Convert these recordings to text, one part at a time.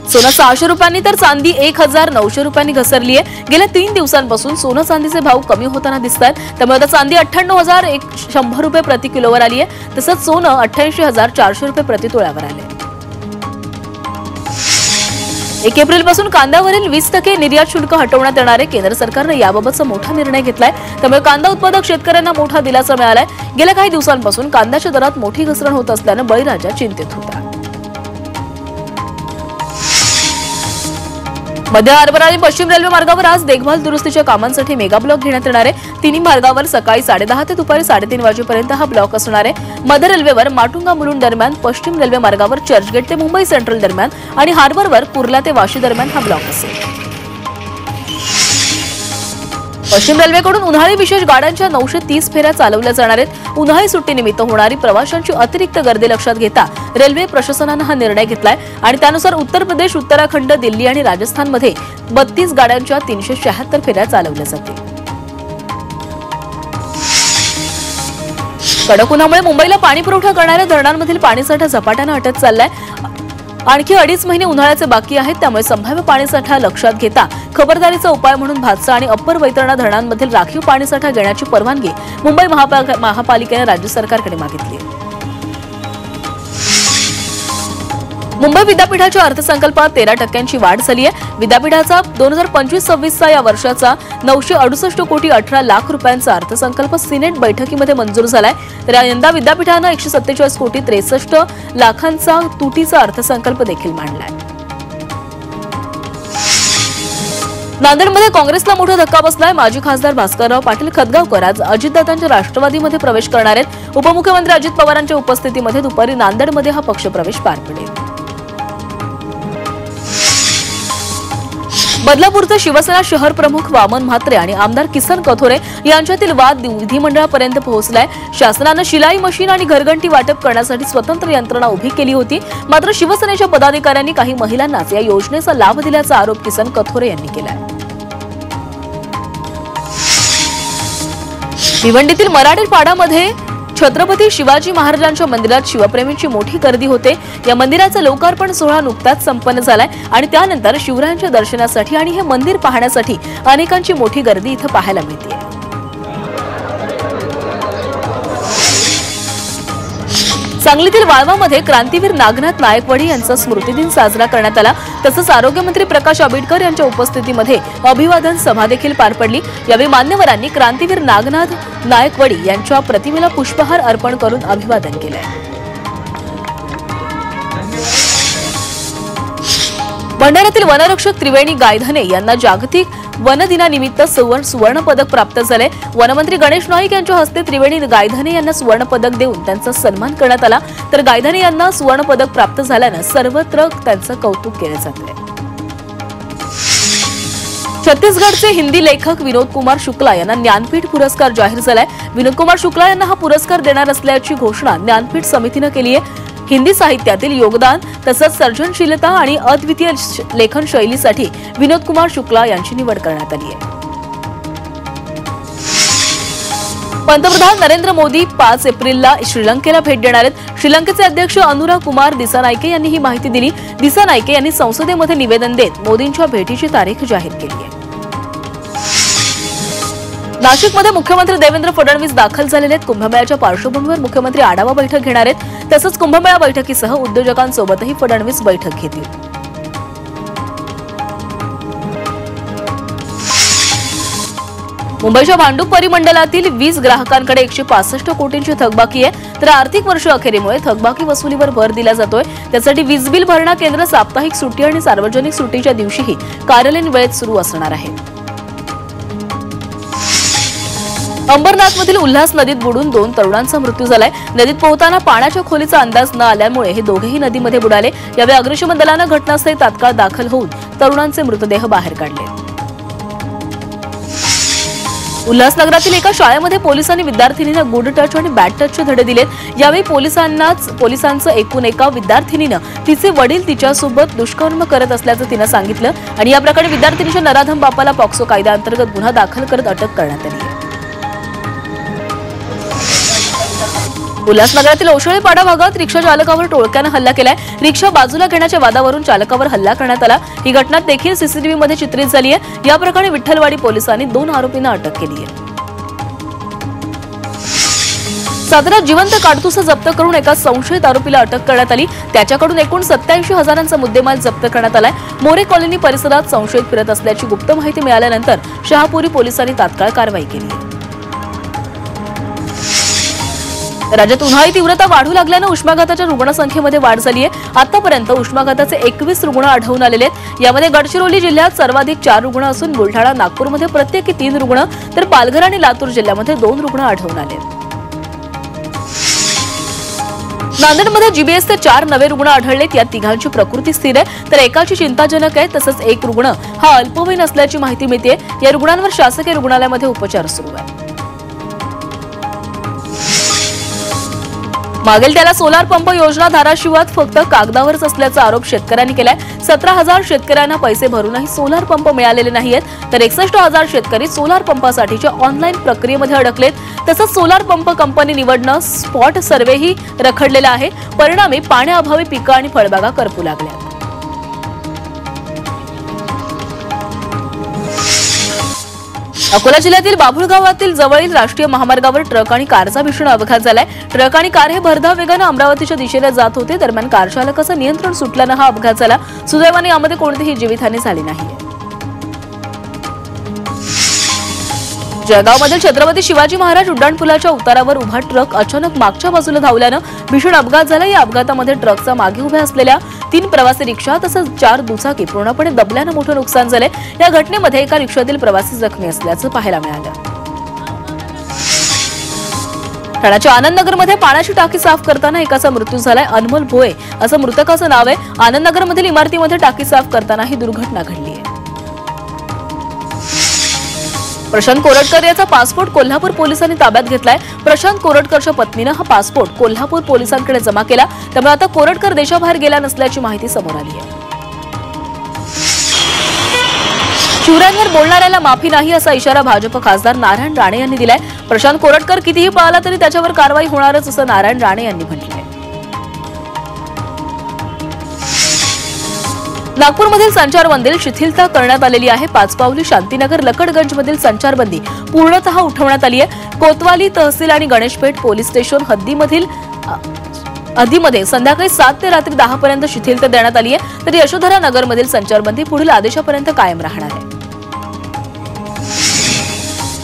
सोनं 600 रुपयांनी तर चांदी 1900 रुपयांनी घसरली आहे। गेल्या 3 दिवसांपासून सोनं चांदीचे भाव कमी होताना दिसतात, त्यामुळे आता चांदी 98,100 रुपये प्रति किलोवर आली आहे, तसंच सोनं 88,400 रुपये प्रति तोळ्यावर आले। 1 एप्रिलपासून कांद्यावरील 20% निर्यात शुल्क हटवण्यात येणार आहे। केंद्र सरकारने याबाबतचा मोठा निर्णय घेतलाय, त्यामुळे कांदा उत्पादक शेतकऱ्यांना मोठा दिलासा मिळालाय। गेल्या काही दिवसांपासून कांद्याच्या दरात मोठी घसरण होत असल्याने बळीराजा चिंतित होता। मध्य हार्बर आणि पश्चिम रेल्वे मार्गावर आज देखभाल दुरुस्तीच्या कामांसाठी मेगा ब्लॉक घेण्यात येणार आहे। तिन्ही मार्गावर सकाळी 10:30 ते दुपारी 3:30 वाजेपर्यंत हा ब्लॉक असणार आहे। मध्य रेल्वेवर माटुंगा मुलुंड दरम्यान, पश्चिम रेल्वे मार्गावर चर्चगेट ते मुंबई सेंट्रल दरम्यान आणि हार्बरवर कुर्ला ते वाशी दरम्यान हा ब्लॉक असेल। पश्चिम रेल्वेकडून उन्हाळी विशेष गाड्यांच्या 930 फेऱ्या चालवल्या जाणार आहेत। उन्हाळी सुट्टीनिमित्त होणारी प्रवाशांची अतिरिक्त गर्दी लक्षात घेता रेल्वे प्रशासनाने हा निर्णय घेतलाय आणि त्यानुसार उत्तर प्रदेश, उत्तराखंड, दिल्ली आणि राजस्थानमध्ये 32 गाड्यांच्या 376 फेऱ्या चालवल्या जातील। कडक उन्हामुळे मुंबईला पाणी पुरवठा करणाऱ्या धरणांमधील पाणीसाठा झपाट्याने हटत चाललाय। आणखी 2.5 महिने उन्हाळ्याचे बाकी आहेत, त्यामुळे संभाव्य पाणीसाठा लक्षात घेता खबरदारीचा उपाय म्हणून भातसा आणि अप्पर वैतरणा धरणांमधील राखीव पाणीसाठा घेण्याची परवानगी मुंबई महापालिकेने राज्य सरकारकडे मागितली आहे। मुंबई विद्यापीठाच्या अर्थसंकल्पात 13% वाढ झाली आहे। विद्यापीठाचा 2025-26 या वर्षाचा 968 कोटी 18 लाख रुपयांचा अर्थसंकल्प सिनेट बैठकीमध्ये मंजूर झालाय, तर यंदा विद्यापीठाने 147 कोटी 63 लाखांचा तुटीचा अर्थसंकल्प देखील मांडलाय। नांदेडमध्ये काँग्रेसला मोठा धक्का बसलाय। माजी खासदार भास्करराव पाटील खतगावकर आज अजितदादांच्या राष्ट्रवादीमध्ये प्रवेश करणार आहेत। उपमुख्यमंत्री अजित पवारांच्या उपस्थितीमध्ये दुपारी नांदेडमध्ये हा पक्षप्रवेश पार पडेल। बदलापूरचे शिवसेना शहर प्रमुख वामन म्हात्रे आणि आमदार किसन कथोरे यांच्यातील वाद विधिमंडळापर्यंत पोहोचलाय। शासनाने शिलाई मशीन आणि घरघंटी वाटप करण्यासाठी स्वतंत्र यंत्रणा उभी केली होती, मात्र शिवसेनेच्या पदाधिकाऱ्यांनी काही महिलांनाच या योजनेचा लाभ दिल्याचा आरोप किसन कथोरे यांनी केलाय। भिवंडीतील मराठे पाडामध्ये छत्रपती शिवाजी महाराजांच्या मंदिरात शिवप्रेमींची मोठी गर्दी होते। या मंदिराचा लोकार्पण सोहळा नुकताच संपन्न झालाय आणि त्यानंतर शिवरायांच्या दर्शनासाठी आणि हे मंदिर पाहण्यासाठी अनेकांची मोठी गर्दी इथं पाहायला मिळते। सांगलीतील वाळवामध्ये क्रांतीवीर नागनाथ नायकवडी यांचा स्मृतिदिन साजरा करण्यात आला, तसंच आरोग्यमंत्री प्रकाश आंबेडकर यांच्या उपस्थितीमध्ये अभिवादन सभा देखील पार पडली। यावेळी मान्यवरांनी क्रांतीवीर नागनाथ नायकवडी यांच्या प्रतिमेला पुष्पहार अर्पण करून अभिवादन केलंय। भंडाऱ्यातील वनरक्षक त्रिवेणी गायधने यांना जागतिक वन दिनानिमित्त सुवर्ण पदक प्राप्त झाले। वनमंत्री गणेश नाईक यांच्या हस्ते त्रिवेणी गायधने यांना सुवर्ण पदक देऊन त्यांचा सन्मान करण्यात आला, तर गायधने यांना सुवर्ण पदक प्राप्त झाल्याने सर्वत्र त्यांचं कौतुक केले जाते। छत्तीसगडचे हिंदी लेखक विनोद कुमार शुक्ला यांना ज्ञानपीठ पुरस्कार जाहीर झालाय। विनोद कुमार शुक्ला यांना हा पुरस्कार देणार असल्याची घोषणा ज्ञानपीठ समितीने केली आहे। हिंदी साहित्यातील योगदान तसंच सर्जनशीलता आणि अद्वितीय लेखन शैलीसाठी विनोद कुमार शुक्ला यांची निवड करण्यात आली आहे। पंतप्रधान नरेंद्र मोदी 5 एप्रिलला श्रीलंकेला भेट देणार आहेत। श्रीलंकेचे अध्यक्ष अनुराग कुमार दिसानायके यांनी ही माहिती दिली। दिसानायके यांनी संसदेमध्ये निवेदन देत मोदींच्या भेटीची तारीख जाहीर केली आहे। नाशिकमध्ये मुख्यमंत्री देवेंद्र फडणवीस दाखल झालेले आहेत। कुंभमेळ्याच्या पार्श्वभूमीवर मुख्यमंत्री आढावा बैठक घेणार आहेत, तसंच कुंभमेळा बैठकीसह उद्योजकांसोबतही फडणवीस बैठक घेतील। मुंबईच्या भांडूप परिमंडळातील वीज ग्राहकांकडे 165 कोटींची थकबाकी आहे, तर आर्थिक वर्ष अखेरीमुळे थकबाकी वसुलीवर भर दिला जातोय। त्यासाठी वीज बिल भरणा केंद्र साप्ताहिक सुट्टी आणि सार्वजनिक सुट्टीच्या दिवशीही कार्यालयीन वेळेत सुरू असणार आहे। अंबरनाथमधील उल्हास नदीत बुडून 2 तरुणांचा मृत्यू झालाय। नदीत पोहताना पाण्याच्या खोलीचा अंदाज न आल्यामुळे हे दोघेही नदीमध्ये बुडाले। यावेळी अग्निशमन दलाने घटनास्थळी तात्काळ दाखल होऊन तरुणांचे मृतदेह बाहेर काढले। उल्हासनगरातील एका शाळेमध्ये पोलिसांनी विद्यार्थिनींना गुड टच आणि बॅड टचचे धडे दिलेत। यावेळी पोलिसांचं एकूण एका विद्यार्थिनीने तिचे वडील तिच्यासोबत दुष्कर्म करत असल्याचं तिने सांगितलं आणि या प्रकरणी विद्यार्थिनीच्या नराधम बापाला पॉक्सो कायद्याअंतर्गत गुन्हा दाखल करत अटक करण्यात आली आहे। उल्हासनगरातील ओशळेपाडा भागात रिक्षा चालकावर टोळक्यानं हल्ला केलाय। रिक्षा बाजूला घेण्याच्या वादावरून चालकावर हल्ला करण्यात आला। ही घटना देखील सीसीटीव्ही मध्ये चित्रित झाली आहे। या प्रकरणी विठ्ठलवाडी पोलिसांनी 2 आरोपींना अटक केली आहे। साताऱ्यात जिवंत काडतुसं जप्त करून एका संशयित आरोपीला अटक करण्यात आली। त्याच्याकडून एकूण 87,000चा मुद्देमाल जप्त करण्यात आलाय। मोरे कॉलनी परिसरात संशयित फिरत असल्याची गुप्त माहिती मिळाल्यानंतर शहापुरी पोलिसांनी तात्काळ कारवाई केली आहे। राज्यात उन्हाळी तीव्रता वाढू लागल्यानं उष्माघाताच्या रुग्णसंख्येमध्ये वाढ झाली आहे। आतापर्यंत उष्माघाताचे 21 रुग्ण आढळून आलेले आहेत। यामध्ये गडचिरोली जिल्ह्यात सर्वाधिक 4 रुग्ण असून बुलढाणा, नागपूरमध्ये प्रत्येकी 3 रुग्ण तर पालघर आणि लातूर जिल्ह्यामध्ये 2 रुग्ण आढळून आले। नांदेडमध्ये जीबीएसचे 4 नवे रुग्ण आढळलेत। या तिघांची प्रकृती स्थिर आहे तर एकाची चिंताजनक आहे। तसंच एक रुग्ण हा अल्पवयीन असल्याची माहिती मिळते। या रुग्णांवर शासकीय रुग्णालयामध्ये उपचार सुरू आहे। मागेल त्याला सोलार पंप योजना धाराशिवात फक्त कागदावरच असल्याचा आरोप शेतकऱ्यांनी केलाय। 17,000 शेतकऱ्यांना पैसे भरूनही सोलार पंप मिळालेले नाहीयेत तर 61,000 शेतकरी सोलार पंपासाठीच्या ऑनलाईन प्रक्रियेमध्ये अडकलेत। तसंच सोलार पंप कंपनी निवडणं स्पॉट सर्व्हेही रखडलेला आहे। परिणामी पाण्याअभावी पिकं आणि फळबागा करपू लागल्या। अकोला जिल्ह्यातील बाभुळगावातील जवळील राष्ट्रीय महामार्गावर ट्रक आणि कारचा भीषण अपघात झालाय। ट्रक आणि कार हे भरधाव वेगाने अमरावतीच्या दिशेने जात होते। दरम्यान कार चालकाचं नियंत्रण सुटल्यानं हा अपघात झाला। सुदैवाने यामध्ये कोणतीही जीवितहानी झाली नाही। जळगावमधील छत्रपती शिवाजी महाराज उड्डाणपुलाच्या उतारावर उभा ट्रक अचानक मागच्या बाजूला धावल्यानं भीषण अपघात झाला। या अपघातामध्ये ट्रकचा मागे उभ्या असलेल्या 3 प्रवासी रिक्षा तसंच 4 दुचाकी पूर्णपणे दबल्यानं मोठं नुकसान झाले। या घटनेमध्ये एका रिक्षातील प्रवासी जखमी असल्याचं पाहायला मिळालं। ठाण्याच्या आनंदनगरमध्ये पाण्याची टाकी साफ करताना एकाचा मृत्यू झालाय। अनमोल भोये असं मृतकाचं नाव आहे। आनंदनगरमधील इमारतीमध्ये टाकी साफ करताना ही दुर्घटना घडली आहे। प्रशांत कोरटकर याचा पासपोर्ट कोल्हापूर पोलिसांनी ताब्यात घेतलाय। प्रशांत कोरटकरच्या पत्नीनं हा पासपोर्ट कोल्हापूर पोलिसांकडे जमा केला। त्यामुळे आता कोरटकर देशाबाहेर गेला नसल्याची माहिती समोर आली आहे। शिवरायांवर बोलणाऱ्याला माफी नाही असा इशारा भाजप खासदार नारायण राणे यांनी दिलाय। प्रशांत कोरटकर कितीही पळाला तरी त्याच्यावर कारवाई होणारच असं नारायण राणे यांनी म्हटलंय। नागपूरमधील संचारबंदी शिथिलता करण्यात आलेली आहे। पाचपावली, शांतीनगर, लकडगंजमधील संचारबंदी पूर्णतः उठवण्यात आली आहे। कोतवाली तहसील आणि गणेशपेठ पोलीस स्टेशन हद्दीमध्ये संध्याकाळी 7 ते रात्री 10 पर्यंत शिथिलता देण्यात आली आहे। तर यशोधरा नगरमधील संचारबंदी पुढील आदेशापर्यंत कायम राहणार आहे।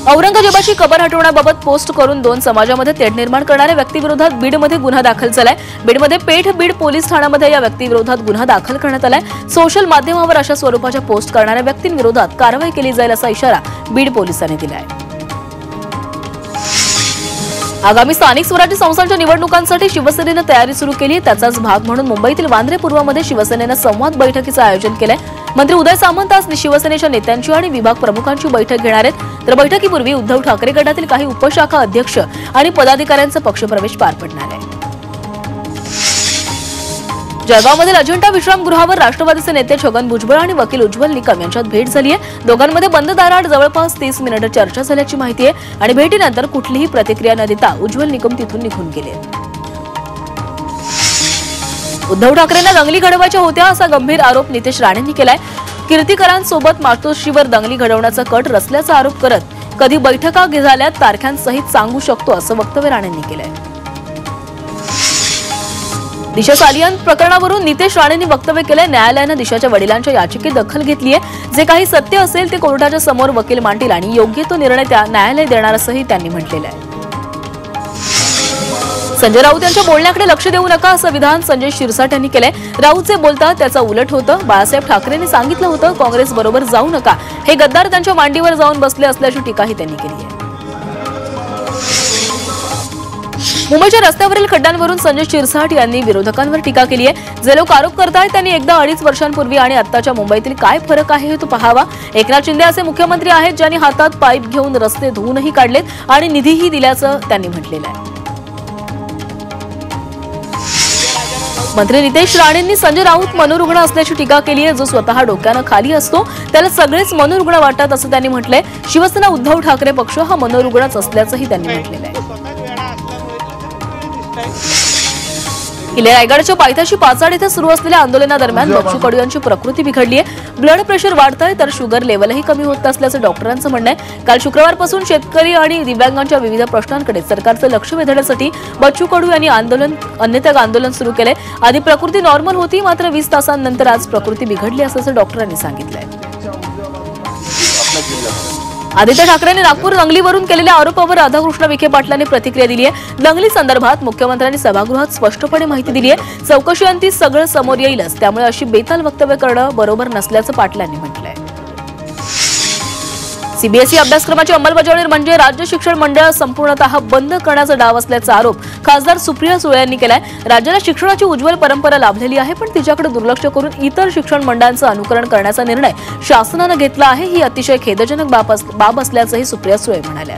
औरंगजेबाची कबर हटवण्याबाबत पोस्ट करून 2 समाजामध्ये तेढ निर्माण करणाऱ्या व्यक्तीविरोधात बीडमध्ये गुन्हा दाखल झालाय। बीडमध्ये बीड पोलीस ठाण्यामध्ये या व्यक्तीविरोधात गुन्हा दाखल करण्यात आलाय। सोशल माध्यमावर अशा स्वरूपाच्या पोस्ट करणाऱ्या व्यक्तींविरोधात कारवाई केली जाईल असा इशारा बीड पोलिसांनी दिलाय। आगामी स्थानिक स्वराज्य संस्थांच्या निवडणुकांसाठी शिवसेनेनं तयारी सुरू केली। त्याचाच भाग म्हणून मुंबईतील वांद्रे पूर्वमध्ये शिवसेनेनं संवाद बैठकीचं आयोजन केलंय। मंत्री उदय सामंत आज शिवसेनेच्या नेत्यांची आणि विभाग प्रमुखांची बैठक घेणार आहेत। तर बैठकीपूर्वी उद्धव ठाकरे गटातील काही उपशाखा अध्यक्ष आणि पदाधिकाऱ्यांचा पक्षप्रवेश पार पडणार आहे। जळगावमधील अजंठा विश्रामगृहावर राष्ट्रवादीचे नेते छगन भुजबळ आणि वकील उज्ज्वल निकम यांच्यात भेट झाली आहे। दोघांमध्ये बंद दाराआड जवळपास 30 मिनिटं चर्चा झाल्याची माहिती आहे आणि भेटीनंतर कुठलीही प्रतिक्रिया न देता उज्ज्वल निकम तिथून निघून गेले। उद्धव ठाकरेंना दंगली घडवायच्या होत्या असा गंभीर आरोप नितेश राणेंनी केलाय। कीर्तिकरांसोबत मातोश्रीवर दंगली घडवण्याचा कट रचल्याचा आरोप करत कधी बैठका झाल्या तारखांसहित सांगू शकतो असं वक्तव्य राणेंनी केलंय। दिशा सालियन प्रकरणावरून नितेश राणेंनी वक्तव्य केलंय। न्यायालयानं दिशाच्या वडिलांच्या याचिकेत दखल घेतली आहे। जे काही सत्य असेल ते कोर्टाच्या समोर वकील मांडतील आणि योग्य तो निर्णय न्यायालय देणार असंही त्यांनी म्हटलेलं आहे। संजय राऊत यांच्या बोलण्याकडे लक्ष देऊ नका असं विधान संजय शिरसाट यांनी केलंय। राऊतचे बोलतात त्याचा उलट होतं। बाळासाहेब ठाकरेंनी सांगितलं होतं काँग्रेस बरोबर जाऊ नका। हे गद्दार त्यांच्या मांडीवर जाऊन बसले असल्याची टीकाही त्यांनी केली आहे। मुंबईच्या रस्त्यावरील खड्ड्यांवरून संजय शिरसाट यांनी विरोधकांवर टीका केली आहे। जे लोक आरोप करतायत त्यांनी एकदा 2.5 वर्षांपूर्वी आणि आत्ताच्या मुंबईतील काय फरक आहे हे तो पाहावा। एकनाथ शिंदे असे मुख्यमंत्री आहेत ज्यांनी हातात पाईप घेऊन रस्ते धुवूनही काढलेत आणि निधीही दिल्याचं त्यांनी म्हटलेलं आहे। मंत्री नितेश राणेंनी संजय राऊत मनोरुग्ण असल्याची टीका केली आहे। जो स्वतः डोक्यानं खाली असतो त्याला सगळेच मनोरुग्ण वाटतात असं त्यांनी म्हटलंय। शिवसेना उद्धव ठाकरे पक्ष हा मनोरुग्णच असल्याचंही त्यांनी म्हटलेलं आहे। किल्ले रायगडच्या पायथ्याशी पाचाड येथे सुरू असलेल्या आंदोलनादरम्यान बच्चू कडू यांची प्रकृती बिघडली आहे. ब्लड प्रेशर वाढतंय तर शुगर लेवलही कमी होत असल्याचं डॉक्टरांचं म्हणणं आहे. काल शुक्रवारपासून शेतकरी आणि दिव्यांगांच्या विविध प्रश्नांकडे सरकारचं लक्ष वेधण्यासाठी बच्चू कडू यांनी अन्नत्याग आंदोलन सुरू केलंय. आधी प्रकृती नॉर्मल होती, मात्र 20 तासांनंतर आज प्रकृती बिघडली असल्याचं डॉक्टरांनी सांगितलंय. आदित्य ठाकरेंनी नागपूर दंगलीवरून केलेल्या आरोपावर राधाकृष्ण विखे पाटलांनी प्रतिक्रिया दिली आहे. दंगली संदर्भात मुख्यमंत्र्यांनी सभागृहात स्पष्टपणे माहिती दिली आहे. चौकशीअंती सगळं समोर येईलच, त्यामुळे अशी बेताल वक्तव्य करणं बरोबर नसल्याचं पाटलांनी म्हटलंय. सीबीएसई अभ्यासक्रमाची अंमलबजावणी म्हणजे राज्य शिक्षण मंडळ संपूर्णतः बंद करण्याचा डाव असल्याचा आरोप खासदार सुप्रिया सुळे यांनी केलाय. राज्याला शिक्षणाची उज्ज्वल परंपरा लाभलेली आहे, पण तिच्याकडे दुर्लक्ष करून इतर शिक्षण मंडळांचं अनुकरण करण्याचा निर्णय शासनानं घेतला आहे. ही अतिशय खेदजनक बाब असल्याचंही सुप्रिया सुळे म्हणाल्या.